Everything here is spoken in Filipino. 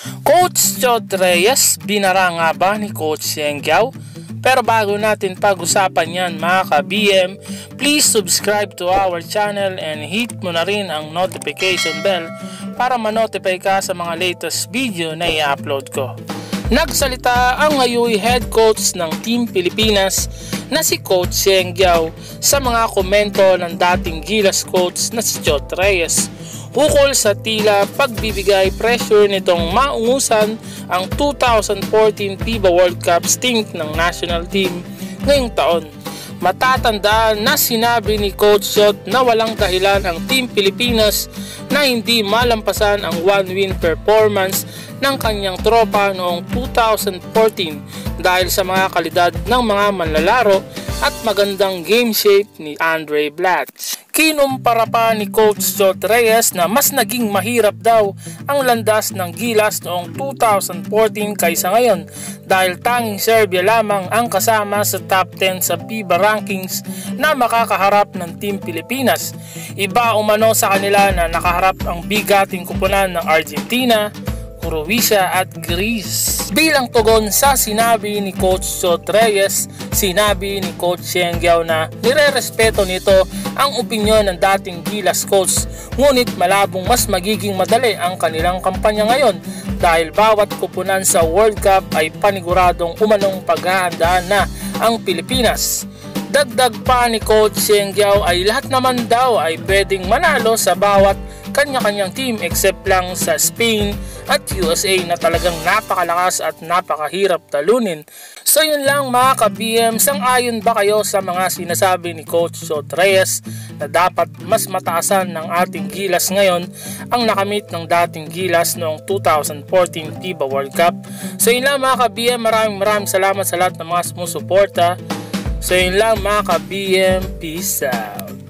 Coach Jod Reyes, binara nga ba ni Coach Yeng Guiao? Pero bago natin pag-usapan yan mga ka-BM, please subscribe to our channel and hit mo na rin ang notification bell para ma-notify ka sa mga latest video na i-upload ko. Nagsalita ang ngayon head coach ng Team Pilipinas na si Coach Yeng Guiao sa mga komento ng dating Gilas coach na si Jod Reyes ukol sa tila pagbibigay pressure nitong maungusan ang 2014 FIBA World Cup stint ng national team ngayong taon. Matatandaan na sinabi ni Coach Jod na walang dahilan ang Team Pilipinas na hindi malampasan ang one-win performance ng kanyang tropa noong 2014 dahil sa mga kalidad ng mga manlalaro at magandang game shape ni Andre Blatche. Kinumpara pa ni Coach Jod Reyes na mas naging mahirap daw ang landas ng Gilas noong 2014 kaysa ngayon dahil tanging Serbia lamang ang kasama sa top 10 sa FIBA rankings na makakaharap ng Team Pilipinas. Iba umano sa kanila na nakaharap ang bigating kupunan ng Argentina, Croatia at Greece. Bilang tugon sa sinabi ni Coach Jod Reyes, sinabi ni Coach Yeng Guiao na nire-respeto nito ang opinyon ng dating Gilas coach, ngunit malabong mas magiging madali ang kanilang kampanya ngayon dahil bawat kupunan sa World Cup ay paniguradong umanong paghahandaan na ang Pilipinas. Dagdag pa ni Coach Yeng Guiao ay lahat naman daw ay pwedeng manalo sa bawat kanya-kanyang team except lang sa Spain at USA na talagang napakalakas at napakahirap talunin. So yun lang mga ka-BM, sang-ayon ba kayo sa mga sinasabi ni Coach Jod Reyes na dapat mas mataasan ng ating Gilas ngayon ang nakamit ng dating Gilas noong 2014 FIBA World Cup? So yun lang mga ka-BM, maraming salamat sa lahat ng mga sumusuporta. So yun lang mga ka-BM, peace out.